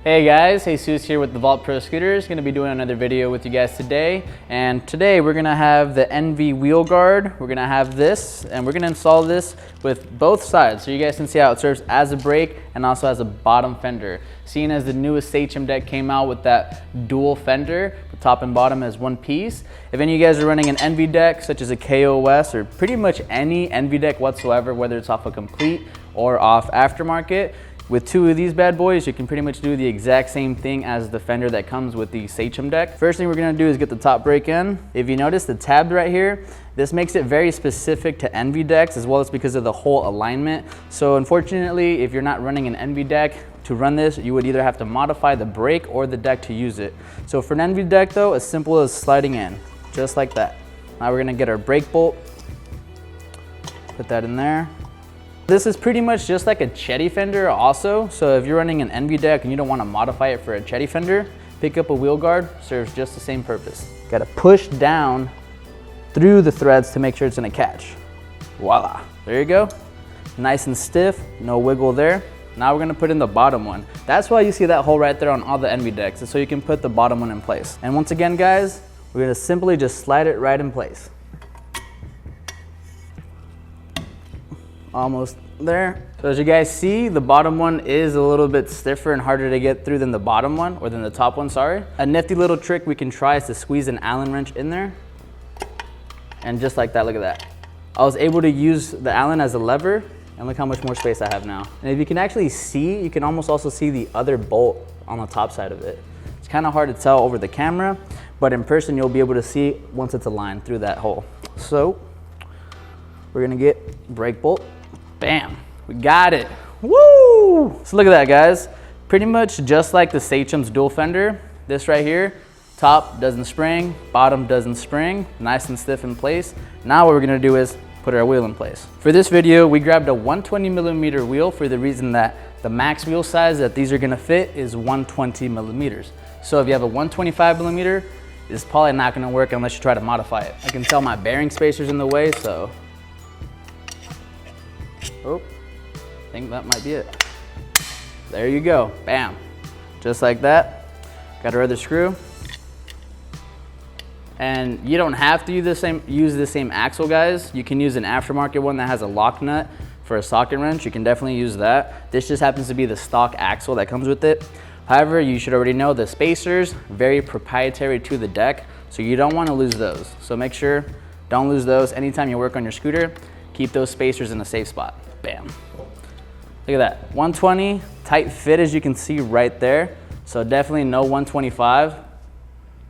Hey guys, Jesus here with TheVaultProScooters. Going to be doing another video with you guys today. And today we're going to have the NV wheel guard. We're going to have this and we're going to install this with both sides so you guys can see how it serves as a brake and also as a bottom fender. Seeing as the newest Sachem deck came out with that dual fender, the top and bottom as one piece. If any of you guys are running an NV deck such as a KOS or pretty much any NV deck whatsoever, whether it's off a complete or off aftermarket, with two of these bad boys, you can pretty much do the exact same thing as the fender that comes with the Sachem deck. First thing we're gonna do is get the top brake in. If you notice the tab right here, this makes it very specific to NV decks as well as because of the whole alignment. So unfortunately, if you're not running an NV deck, to run this, you would either have to modify the brake or the deck to use it. So for an NV deck though, as simple as sliding in, just like that. Now we're gonna get our brake bolt, put that in there. This is pretty much just like a Chetty fender also. So if you're running an NV deck and you don't want to modify it for a Chetty fender, pick up a wheel guard, serves just the same purpose. Got to push down through the threads to make sure it's going to catch. Voila, there you go. Nice and stiff, no wiggle there. Now we're going to put in the bottom one. That's why you see that hole right there on all the NV decks, so you can put the bottom one in place. And once again guys, we're going to simply just slide it right in place. Almost there. So as you guys see, the bottom one is a little bit stiffer and harder to get through than the bottom one, or than the top one, sorry. A nifty little trick we can try is to squeeze an Allen wrench in there. And just like that, look at that. I was able to use the Allen as a lever, and look how much more space I have now. And if you can actually see, you can almost also see the other bolt on the top side of it. It's kind of hard to tell over the camera, but in person you'll be able to see once it's aligned through that hole. So we're gonna get brake bolt. Bam, we got it. Woo! So look at that guys. Pretty much just like the Sachem's dual fender, this right here, top doesn't spring, bottom doesn't spring, nice and stiff in place. Now what we're gonna do is put our wheel in place. For this video, we grabbed a 120mm wheel for the reason that the max wheel size that these are gonna fit is 120mm. So if you have a 125mm, it's probably not gonna work unless you try to modify it. I can tell my bearing spacer's in the way, so. Oh, I think that might be it. There you go, bam. Just like that. Got our other screw. And you don't have to use the same axle, guys. You can use an aftermarket one that has a lock nut for a socket wrench. You can definitely use that. This just happens to be the stock axle that comes with it. However, you should already know the spacers, very proprietary to the deck, so you don't want to lose those. So make sure, don't lose those. Anytime you work on your scooter, keep those spacers in a safe spot. Bam. Look at that, 120, tight fit as you can see right there. So definitely no 125.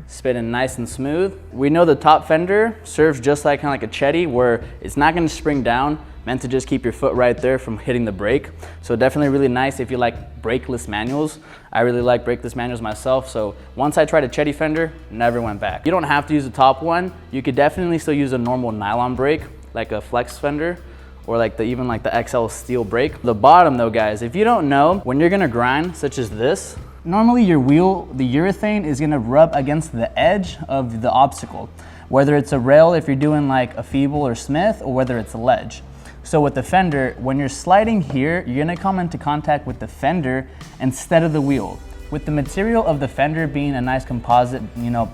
Spinning nice and smooth. We know the top fender serves just like kind of like a Chetty, where it's not going to spring down, meant to just keep your foot right there from hitting the brake. So definitely really nice if you like brakeless manuals. I really like brakeless manuals myself, so once I tried a Chetty fender, never went back. You don't have to use the top one. You could definitely still use a normal nylon brake, like a flex fender, or like even like the XL steel brake. The bottom though guys, if you don't know, when you're gonna grind such as this, normally your wheel, the urethane is gonna rub against the edge of the obstacle, whether it's a rail if you're doing like a Feeble or Smith, or whether it's a ledge. So with the fender, when you're sliding here, you're gonna come into contact with the fender instead of the wheel. With the material of the fender being a nice composite,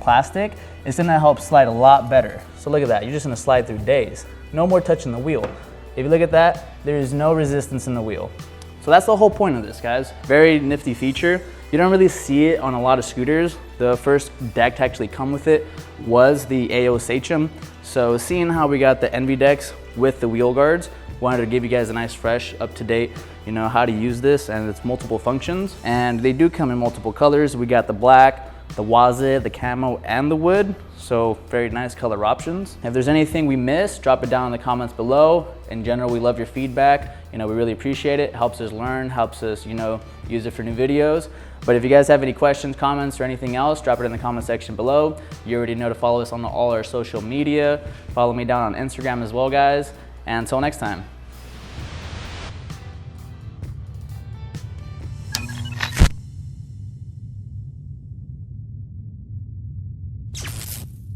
plastic, it's gonna help slide a lot better. So look at that, you're just gonna slide through days. No more touching the wheel. If you look at that, there is no resistance in the wheel. So that's the whole point of this, guys. Very nifty feature. You don't really see it on a lot of scooters. The first deck to actually come with it was the AO Sachem. So seeing how we got the NV decks with the wheel guards, wanted to give you guys a nice, fresh, up-to-date, how to use this and its multiple functions. And they do come in multiple colors. We got the black, the waze, the camo, and the wood. So very nice color options. If there's anything we missed, drop it down in the comments below. In general, we love your feedback. We really appreciate it. Helps us learn, helps us, use it for new videos. But if you guys have any questions, comments, or anything else, drop it in the comment section below. You already know to follow us on all our social media. Follow me down on Instagram as well, guys. And until next time.